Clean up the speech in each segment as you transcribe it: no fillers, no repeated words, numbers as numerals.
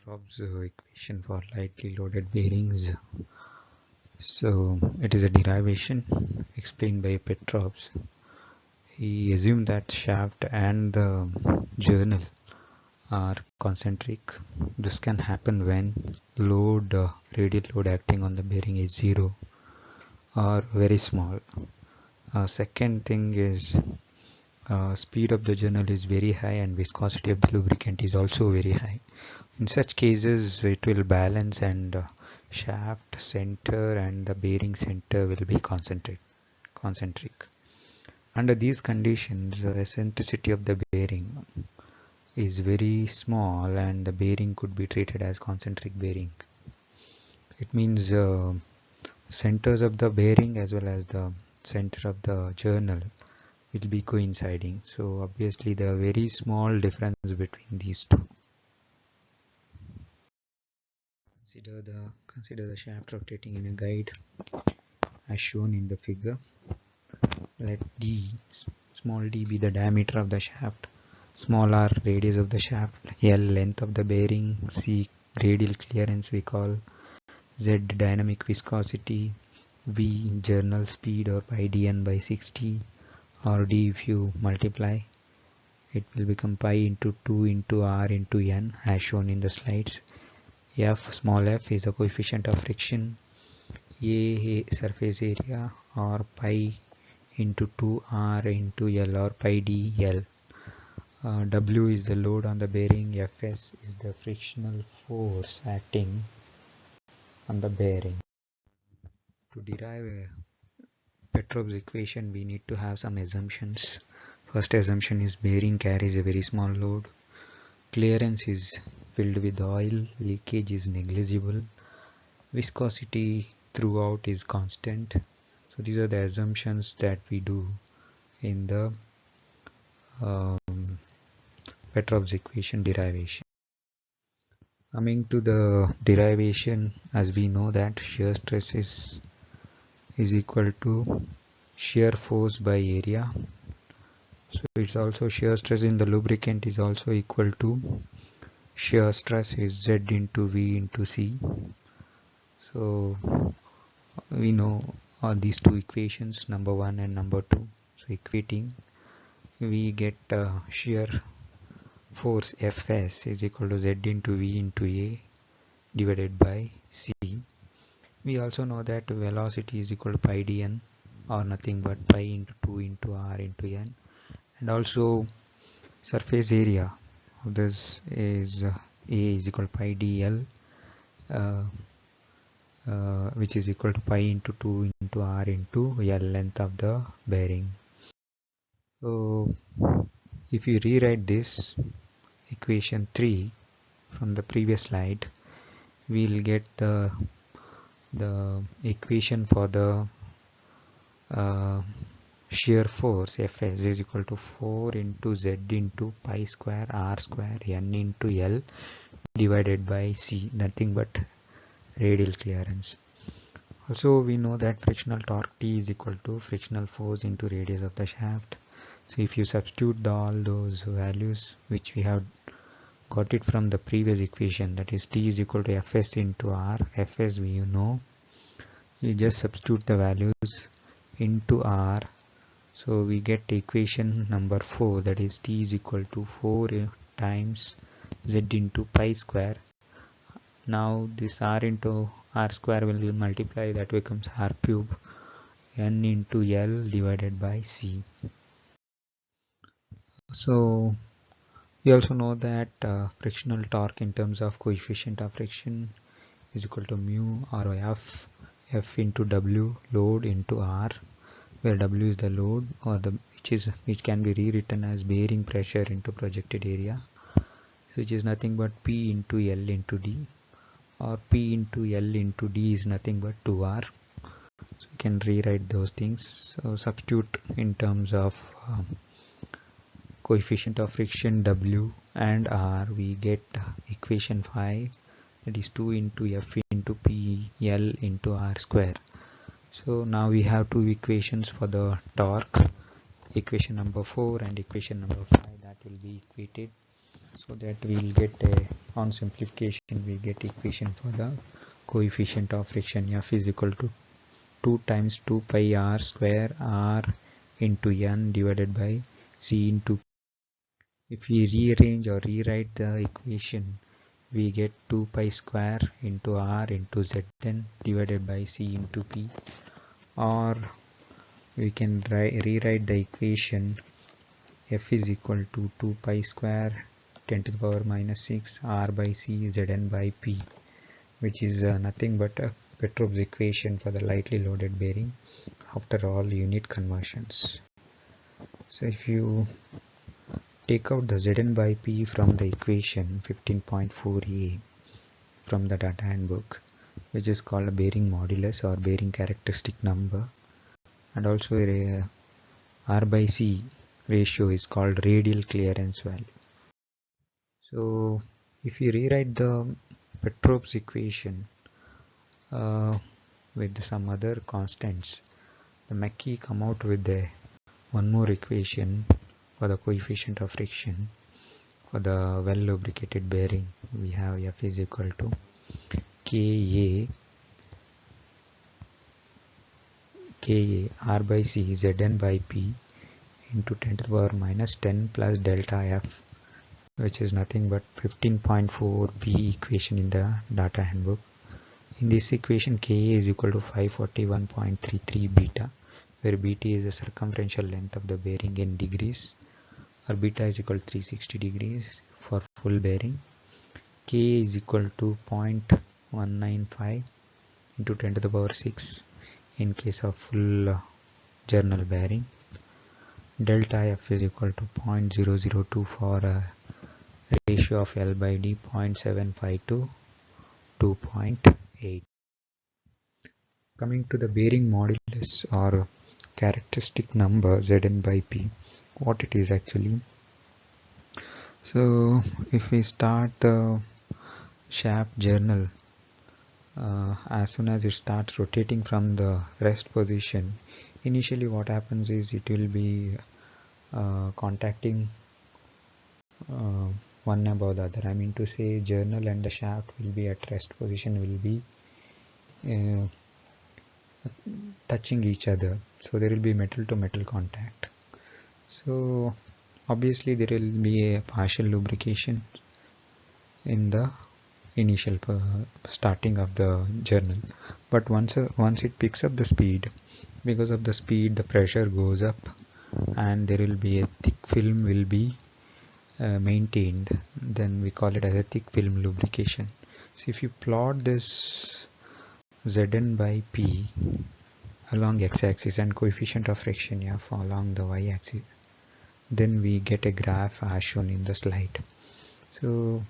Petroff's equation for lightly loaded bearings. So it is a derivation explained by Petroff. He assumed that shaft and the journal are concentric. This can happen when radial load acting on the bearing is 0 or very small. Second thing is speed of the journal is very high and viscosity of the lubricant is also very high. In such cases it will balance and shaft center and the bearing center will be concentric. Under these conditions, the eccentricity of the bearing is very small and the bearing could be treated as concentric bearing. It means centers of the bearing as well as the center of the journal will be coinciding. So obviously there are very small difference between these two. Consider the shaft rotating in a guide as shown in the figure. Let small d be the diameter of the shaft, small r radius of the shaft, L length of the bearing, C radial clearance we call, Z dynamic viscosity, V journal speed or pi dn by 60, or D if you multiply it will become pi into 2 into r into n as shown in the slides. F small f is the coefficient of friction, A surface area, or pi into 2 r into L or pi d L. W is the load on the bearing, Fs is the frictional force acting on the bearing. To derive Petroff's equation we need to have some assumptions. First assumption is bearing carries a very small load, clearance is filled with oil, leakage is negligible, viscosity throughout is constant. So these are the assumptions that we do in the Petroff's equation derivation. Coming to the derivation, as we know that shear stress is equal to shear force by area. So it's also shear stress in the lubricant is also equal to shear stress is Z into V into C. So we know these two equations, number 1 and number 2. So equating, we get shear force Fs is equal to Z into V into A divided by C. We also know that velocity is equal to pi dn or nothing but pi into 2 into r into n, and also surface area of this is A is equal to pi dl which is equal to pi into 2 into r into L length of the bearing. So if you rewrite this equation 3 from the previous slide, we'll get the equation for the shear force Fs is equal to 4 into Z into pi square r square n into L divided by C, nothing but radial clearance. Also we know that frictional torque T is equal to frictional force into radius of the shaft. So if you substitute all those values which we have got it from the previous equation, that is T is equal to Fs into R, Fs we know, we just substitute the values into R, so we get equation number 4, that is T is equal to 4 times Z into pi square. Now this R into R square will multiply, that becomes R cube, N into L divided by C. So we also know that frictional torque in terms of coefficient of friction is equal to mu or F into W load into R, where W is the load or which can be rewritten as bearing pressure into projected area, which is nothing but P into L into D. or P into L into D is nothing but 2R. So we can rewrite those things. So substitute in terms of coefficient of friction W and R, we get equation 5, that is 2 into F into P L into R square. So now we have two equations for the torque, equation number 4 and equation number 5, that will be equated, so that we will get on simplification we get equation for the coefficient of friction. F is equal to 2 times 2 pi R square R into N divided by C into P. If we rearrange or rewrite the equation, we get 2 pi square into R into Zn divided by C into P, or we can rewrite the equation F is equal to 2 pi square 10 to the power minus 6 R by C Zn by P, which is nothing but a Petroff's equation for the lightly loaded bearing after all unit conversions. So if you take out the Zn by P from the equation 15.4a from the data handbook, which is called a bearing modulus or bearing characteristic number, and also a R by C ratio is called radial clearance value. So if you rewrite the Petroff's equation with some other constants, the Mackey come out with one more equation for the coefficient of friction for the well lubricated bearing. We have F is equal to Ka R by C Zn by P into 10 to the power minus 10 plus delta F, which is nothing but 15.4b equation in the data handbook. In this equation, Ka is equal to 541.33 beta, where beta is the circumferential length of the bearing in degrees, or beta is equal to 360 degrees for full bearing. Ka is equal to 0.195 into 10 to the power 6 in case of full journal bearing. Delta F is equal to 0.002 for a ratio of L by D 0.75 to 2.8. Coming to the bearing modulus or characteristic number Zn by P, what it is actually. So if we start the shaft journal, as soon as it starts rotating from the rest position, initially what happens is it will be contacting one above the other. I mean to say, journal and the shaft will be at rest position, will be touching each other, so there will be metal to metal contact. So obviously there will be a partial lubrication in the initial starting of the journal, but once it picks up the speed, because of the speed the pressure goes up and there will be a thick film will be maintained, then we call it as a thick film lubrication. So if you plot this Zn by P along x-axis and coefficient of friction F along the y-axis, then we get a graph as shown in the slide. So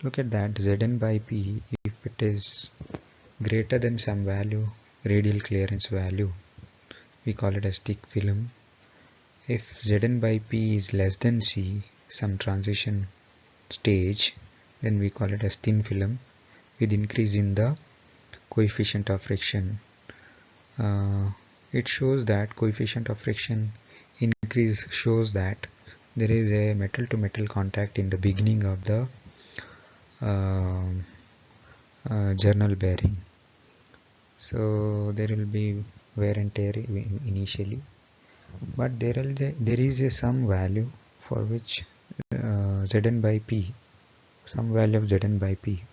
look at that, Zn by P, if it is greater than some value, radial clearance value, we call it as thick film. If Zn by P is less than C, some transition stage, then we call it as thin film with increase in the coefficient of friction. It shows that coefficient of friction increase shows that there is a metal to metal contact in the beginning of the journal bearing. So there will be wear and tear initially, but there is a some value for which Zn by P, some value of Zn by P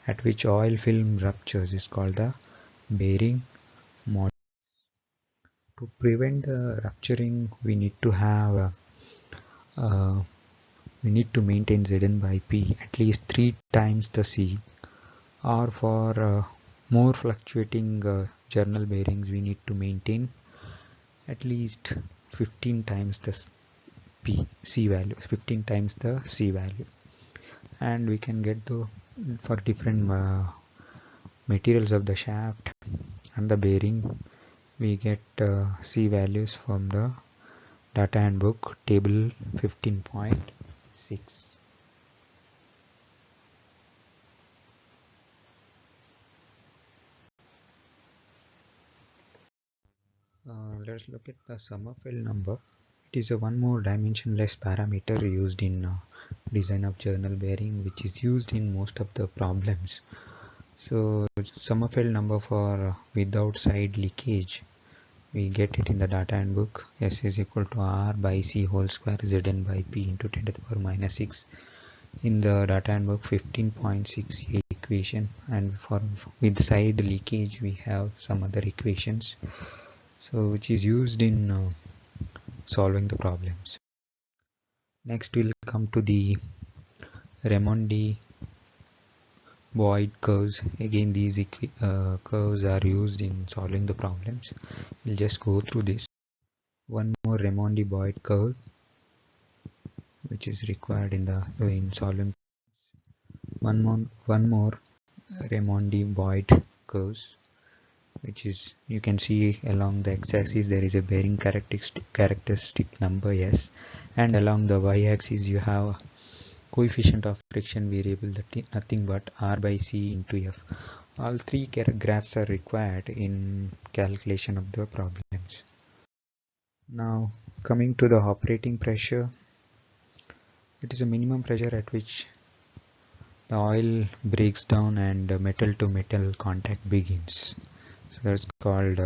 at which oil film ruptures is called the bearing modulus. To prevent the rupturing, we need to have we need to maintain Zn by P at least 3 times the C, or for more fluctuating journal bearings we need to maintain at least 15 times the C value, 15 times the C value, and we can get the for different materials of the shaft and the bearing, we get C values from the data handbook table 15.6. Let's look at the Sommerfeld number. It is a one more dimensionless parameter used in design of journal bearing, which is used in most of the problems. So Sommerfeld number for without side leakage, we get it in the data handbook. S is equal to R by C whole square Zn by P into 10 to the power minus 6. In the data handbook 15.6 equation, and for with side leakage we have some other equations, so which is used in solving the problems. Next we'll come to the Raimondi Boyd curves. Again, these curves are used in solving the problems. We'll just go through this. One more Raimondi Boyd curve, which is required in solving. One more Raimondi Boyd curves, which is, you can see along the x-axis there is a bearing characteristic number S, and along the y-axis you have coefficient of friction variable, that nothing but R by C into F. All three graphs are required in calculation of the problems. Now coming to the operating pressure, it is a minimum pressure at which the oil breaks down and metal to metal contact begins. So that's called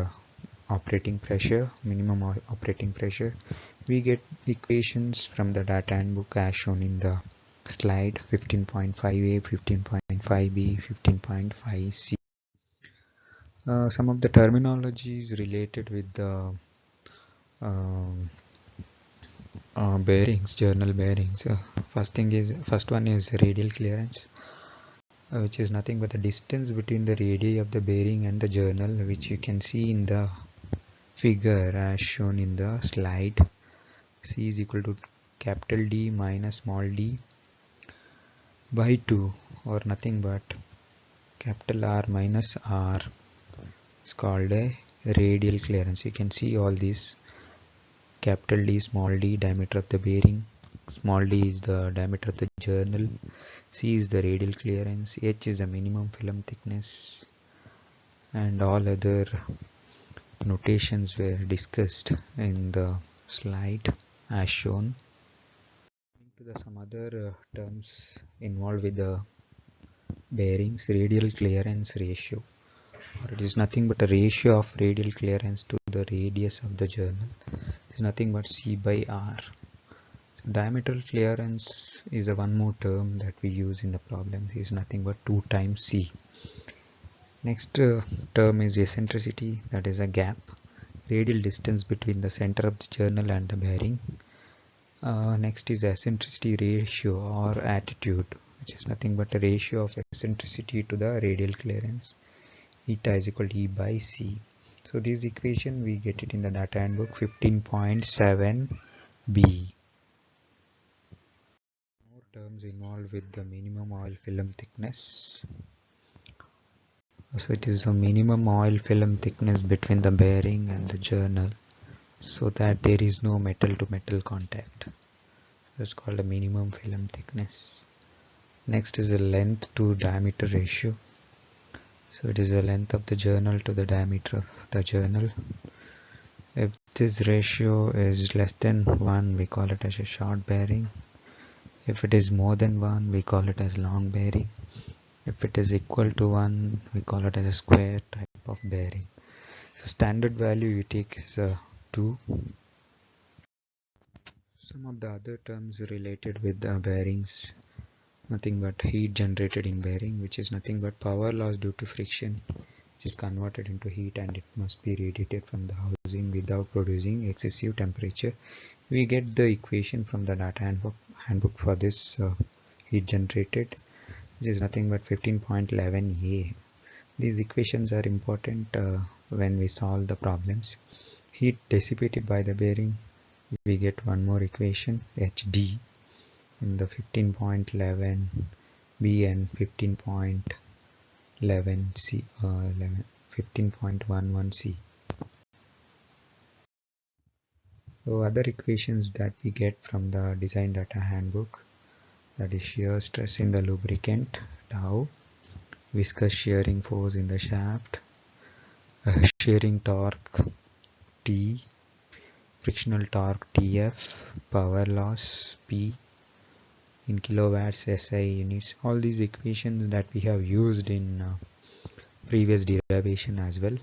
operating pressure, minimum operating pressure. We get equations from the data handbook as shown in the slide 15.5a, 15.5b, 15.5c. Some of the terminologies related with the bearings, journal bearings. First one is radial clearance, which is nothing but the distance between the radii of the bearing and the journal, which you can see in the figure as shown in the slide. C is equal to capital D minus small d by 2, or nothing but capital R minus R. It's called a radial clearance. You can see all these: capital D, small d, diameter of the bearing; small d is the diameter of the journal; C is the radial clearance; H is the minimum film thickness, and all other notations were discussed in the slide as shown. To some other terms involved with the bearings, radial clearance ratio, or it is nothing but a ratio of radial clearance to the radius of the journal. It's nothing but C by R. So diametral clearance is a one more term that we use in the problem. It is nothing but 2 times C. Next term is eccentricity, that is a gap, radial distance between the center of the journal and the bearing. Next is eccentricity ratio or attitude, which is nothing but a ratio of eccentricity to the radial clearance. Eta is equal to E by C. So this equation we get it in the data handbook 15.7b. More terms involved with the minimum oil film thickness. So it is a minimum oil film thickness between the bearing and the journal, so that there is no metal to metal contact. That's called a minimum film thickness. Next is the length to diameter ratio. So it is the length of the journal to the diameter of the journal. If this ratio is less than 1, we call it as a short bearing. If it is more than 1, we call it as long bearing. If it is equal to 1, we call it as a square type of bearing. So standard value you take is 2. Some of the other terms related with the bearings, nothing but heat generated in bearing, which is nothing but power loss due to friction, which is converted into heat, and it must be radiated from the housing without producing excessive temperature. We get the equation from the data handbook for this heat generated, which is nothing but 15.11a. These equations are important when we solve the problems. Heat dissipated by the bearing, we get one more equation, HD, in the 15.11b and 15.11 11 C 15.11 C. So other equations that we get from the design data handbook, that is shear stress in the lubricant tau, viscous shearing force in the shaft, shearing torque T, frictional torque Tf, power loss P in kilowatts SI units. All these equations that we have used in previous derivation as well.